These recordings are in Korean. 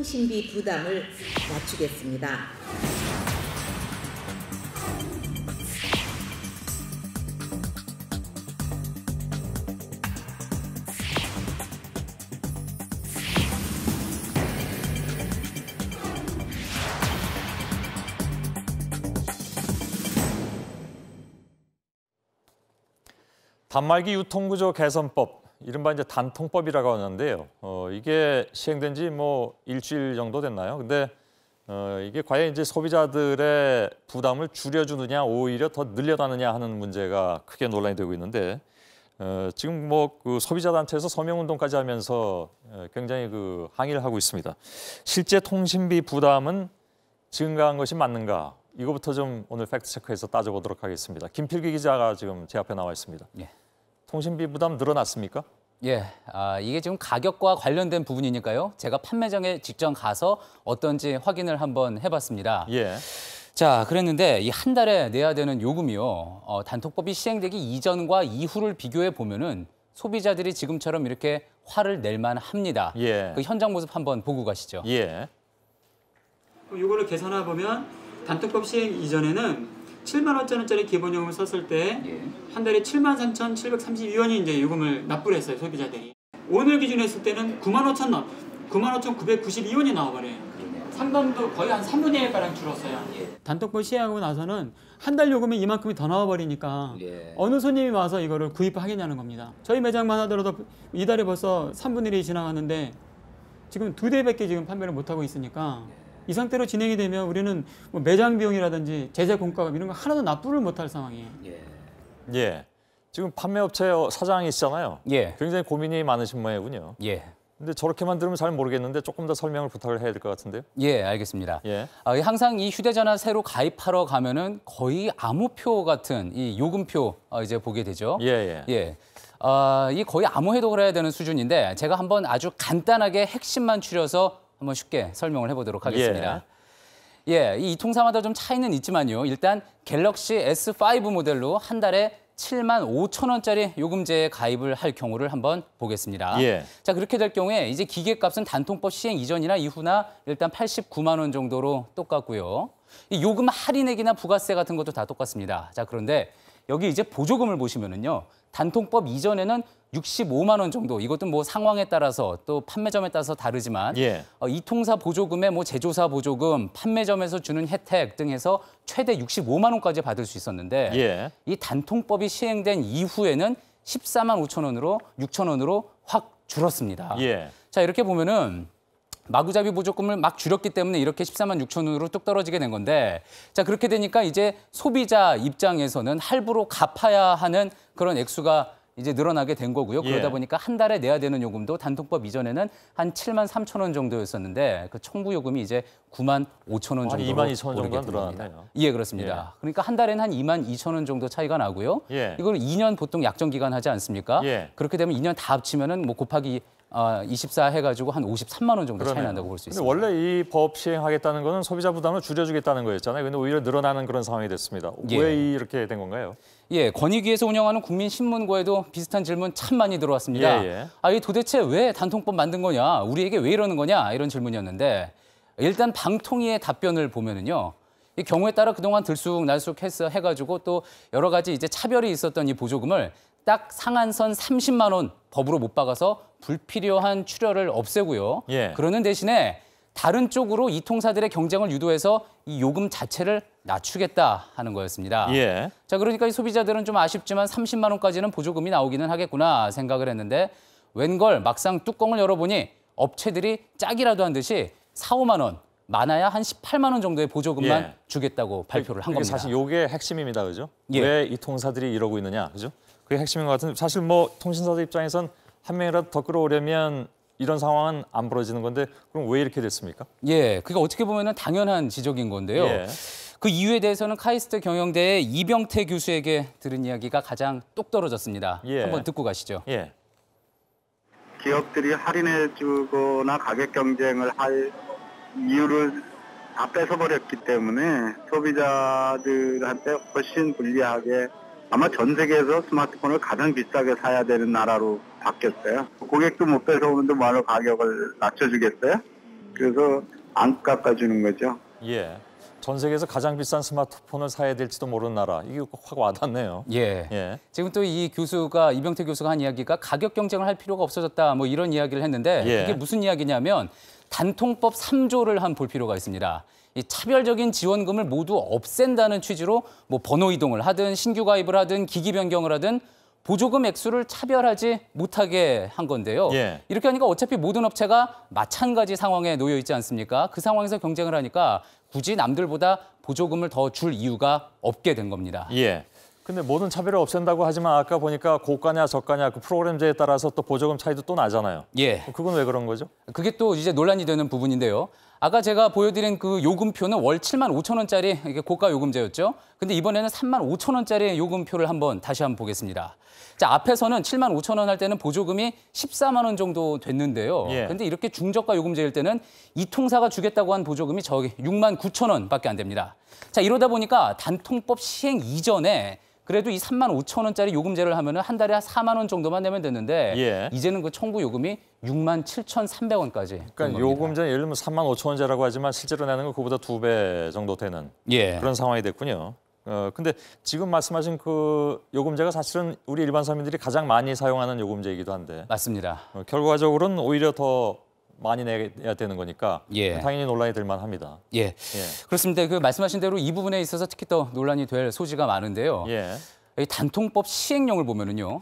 통신비 부담을 낮추겠습니다. 단말기 유통구조 개선법, 이른바 이제 단통법이라고 하는데요. 이게 시행된 지 뭐 일주일 정도 됐나요? 근데 이게 과연 이제 소비자들의 부담을 줄여주느냐, 오히려 더 늘려나느냐 하는 문제가 크게 논란이 되고 있는데, 지금 뭐 그 소비자 단체에서 서명운동까지 하면서 굉장히 그 항의를 하고 있습니다. 실제 통신비 부담은 증가한 것이 맞는가? 이거부터 좀 오늘 팩트체크해서 따져보도록 하겠습니다. 김필기 기자가 지금 제 앞에 나와 있습니다. 예. 통신비 부담 늘어났습니까? 예, 이게 지금 가격과 관련된 부분이니까요. 제가 판매장에 직접 가서 어떤지 확인을 한번 해봤습니다. 예. 자, 그랬는데 이 한 달에 내야 되는 요금이요. 단통법이 시행되기 이전과 이후를 비교해 보면은 소비자들이 지금처럼 이렇게 화를 낼 만합니다. 예. 그 현장 모습 한번 보고 가시죠. 예. 이거를 계산해 보면 단통법 시행 이전에는 75,000원짜리 기본 요금을 썼을 때 한 달에 73,732원이 이제 요금을 납부를 했어요, 소비자들이. 오늘 기준에 했을 때는 95,000원, 95,992원이 나와버려요. 상담도 거의 한 3분의 1가량 줄었어요. 단통법 시행하고 나서는 한 달 요금이 이만큼이 더 나와버리니까 어느 손님이 와서 이거를 구입하겠냐는 겁니다. 저희 매장만 하더라도 이달에 벌써 3분의 1이 지나갔는데 지금 2대밖에 지금 판매를 못하고 있으니까 이 상태로 진행이 되면 우리는 뭐 매장 비용이라든지 제작 공과금 이런 거 하나도 납부를 못할 상황이에요. 예. 지금 판매업체 사장이시잖아요. 예. 굉장히 고민이 많으신 모양이군요. 예. 근데 저렇게만 들으면 잘 모르겠는데 조금 더 설명을 부탁을 해야 될 것 같은데요. 예, 알겠습니다. 예. 항상 이 휴대전화 새로 가입하러 가면은 거의 암호표 같은 이 요금표 이제 보게 되죠. 예. 예. 이 거의 암호 해독을 해야 되는 수준인데 제가 한번 아주 간단하게 핵심만 추려서 한번 쉽게 설명을 해보도록 하겠습니다. 예, 이 통사마다 좀 차이는 있지만요. 일단 갤럭시 S5 모델로 한 달에 75,000원짜리 요금제에 가입을 할 경우를 한번 보겠습니다. 예. 자, 그렇게 될 경우에 이제 기계값은 단통법 시행 이전이나 이후나 일단 89만 원 정도로 똑같고요. 이 요금 할인액이나 부가세 같은 것도 다 똑같습니다. 자, 그런데 여기 이제 보조금을 보시면은요. 단통법 이전에는 65만 원 정도, 이것도 뭐 상황에 따라서 또 판매점에 따라서 다르지만 이 통사 보조금에 뭐 제조사 보조금, 판매점에서 주는 혜택 등 해서 최대 65만 원까지 받을 수 있었는데 이 단통법이 시행된 이후에는 14만 5천 원으로 6천 원으로 확 줄었습니다. 자, 이렇게 보면은 마구잡이 보조금을 막 줄였기 때문에 이렇게 14만 6천 원으로 뚝 떨어지게 된 건데, 자, 그렇게 되니까 이제 소비자 입장에서는 할부로 갚아야 하는 그런 액수가 이제 늘어나게 된 거고요. 그러다 보니까 한 달에 내야 되는 요금도 단통법 이전에는 한 7만 3천 원 정도였었는데 그 청구 요금이 이제 9만 5천 원 정도로 2만 2천 원 오르게 정도가 됩니다. 늘어났네요. 예, 그렇습니다. 그러니까 한 달에는 한 2만 2천 원 정도 차이가 나고요. 이걸 2년 보통 약정 기간 하지 않습니까? 그렇게 되면 2년 다 합치면은 뭐 곱하기 24 해가지고 한 53만 원 정도 차이 난다고 볼 수 있습니다. 원래 이 법 시행하겠다는 거는 소비자 부담을 줄여주겠다는 거였잖아요. 근데 오히려 늘어나는 그런 상황이 됐습니다. 왜 이렇게 된 건가요? 예, 권익위에서 운영하는 국민신문고에도 비슷한 질문 참 많이 들어왔습니다. 이 도대체 왜 단통법 만든 거냐? 우리에게 왜 이러는 거냐? 이런 질문이었는데 일단 방통위의 답변을 보면은요. 이 경우에 따라 그동안 들쑥날쑥 해가지고 또 여러 가지 이제 차별이 있었던 이 보조금을 딱 상한선 30만 원 법으로 못 박아서 불필요한 출혈을 없애고요. 그러는 대신에 다른 쪽으로 이 통사들의 경쟁을 유도해서 이 요금 자체를 낮추겠다 하는 거였습니다. 자, 그러니까 이 소비자들은 좀 아쉽지만 30만 원까지는 보조금이 나오기는 하겠구나 생각을 했는데 웬걸 막상 뚜껑을 열어보니 업체들이 짝이라도 한 듯이 4, 5만 원, 많아야 한 18만 원 정도의 보조금만 주겠다고 발표를 한 겁니다. 사실 이게 핵심입니다, 그죠? 왜 이 통사들이 이러고 있느냐, 그죠? 그게 핵심인 것 같은데 사실 뭐 통신사들 입장에선 한 명이라도 더 끌어오려면 이런 상황은 안 벌어지는 건데 그럼 왜 이렇게 됐습니까? 그게 어떻게 보면은 당연한 지적인 건데요. 그 이유에 대해서는 카이스트 경영대의 이병태 교수에게 들은 이야기가 가장 똑 떨어졌습니다. 한번 듣고 가시죠. 기업들이 할인해주거나 가격 경쟁을 할 이유를 다 뺏어버렸기 때문에 소비자들한테 훨씬 불리하게 아마 전 세계에서 스마트폰을 가장 비싸게 사야 되는 나라로 바뀌었어요. 고객도 못 뺏어오는데 뭐하러 가격을 낮춰주겠어요? 그래서 안 깎아주는 거죠. 예. 전 세계에서 가장 비싼 스마트폰을 사야 될지도 모르는 나라. 이게 확 와닿네요. 예. 예. 지금 또 이병태 교수가 한 이야기가 가격 경쟁을 할 필요가 없어졌다 뭐 이런 이야기를 했는데 예. 이게 무슨 이야기냐면 단통법 3조를 한 볼 필요가 있습니다. 이 차별적인 지원금을 모두 없앤다는 취지로 뭐 번호 이동을 하든 신규 가입을 하든 기기 변경을 하든 보조금 액수를 차별하지 못하게 한 건데요. 예. 이렇게 하니까 어차피 모든 업체가 마찬가지 상황에 놓여 있지 않습니까? 그 상황에서 경쟁을 하니까 굳이 남들보다 보조금을 더 줄 이유가 없게 된 겁니다. 예. 근데 모든 차별을 없앤다고 하지만 아까 보니까 고가냐 저가냐 그 프로그램제에 따라서 또 보조금 차이도 또 나잖아요. 예. 그건 왜 그런 거죠? 그게 또 이제 논란이 되는 부분인데요. 아까 제가 보여드린 그 요금표는 월 7만 5천 원짜리 이게 고가 요금제였죠. 근데 이번에는 3만 5천 원짜리 요금표를 다시 한번 보겠습니다. 자, 앞에서는 7만 5천 원 할 때는 보조금이 14만 원 정도 됐는데요. 예. 근데 이렇게 중저가 요금제일 때는 이 통사가 주겠다고 한 보조금이 저기 6만 9천 원밖에 안 됩니다. 자, 이러다 보니까 단통법 시행 이전에 그래도 이 3만 5천 원짜리 요금제를 하면은 한 달에 4만 원 정도만 내면 되는데 예. 이제는 그 청구 요금이 6만 7,300원까지. 그러니까 요금제 예를 들면 3만 5천 원제라고 하지만 실제로 내는 건 그보다 2배 정도 되는 예. 그런 상황이 됐군요. 근데 지금 말씀하신 그 요금제가 사실은 우리 일반 서민들이 가장 많이 사용하는 요금제이기도 한데 맞습니다. 결과적으로는 오히려 더 많이 내야 되는 거니까 예. 당연히 논란이 될 만합니다. 예. 그렇습니다. 그 말씀하신 대로 이 부분에 있어서 특히 더 논란이 될 소지가 많은데요. 예. 이 단통법 시행령을 보면은요,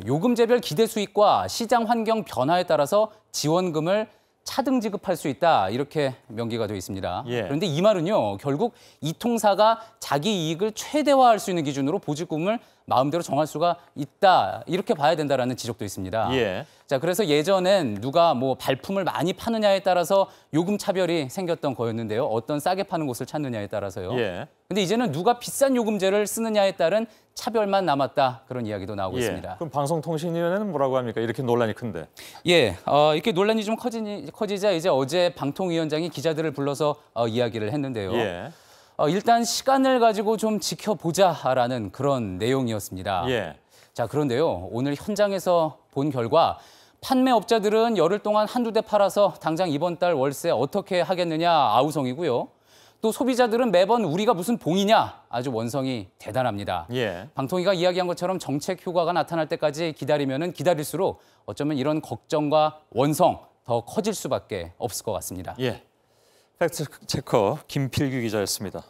요금제별 기대 수익과 시장 환경 변화에 따라서 지원금을 차등 지급할 수 있다 이렇게 명기가 되어 있습니다. 예. 그런데 이 말은요, 결국 이 통사가 자기 이익을 최대화할 수 있는 기준으로 보직금을 마음대로 정할 수가 있다 이렇게 봐야 된다라는 지적도 있습니다. 예. 자, 그래서 예전엔 누가 뭐 발품을 많이 파느냐에 따라서 요금 차별이 생겼던 거였는데요. 어떤 싸게 파는 곳을 찾느냐에 따라서요. 예. 근데 이제는 누가 비싼 요금제를 쓰느냐에 따른 차별만 남았다 그런 이야기도 나오고 있습니다. 그럼 방송통신위원회는 뭐라고 합니까? 이렇게 논란이 큰데. 예, 이렇게 논란이 좀 커지자 이제 어제 방통위원장이 기자들을 불러서 이야기를 했는데요. 예. 일단 시간을 가지고 좀 지켜보자라는 그런 내용이었습니다. 예. 자, 그런데요. 오늘 현장에서 본 결과 판매업자들은 열흘 동안 한두 대 팔아서 당장 이번 달 월세 어떻게 하겠느냐 아우성이고요. 또 소비자들은 매번 우리가 무슨 봉이냐 아주 원성이 대단합니다. 예. 방통위가 이야기한 것처럼 정책 효과가 나타날 때까지 기다리면은 기다릴수록 어쩌면 이런 걱정과 원성 더 커질 수밖에 없을 것 같습니다. 예. 팩트 체커 김필규 기자였습니다.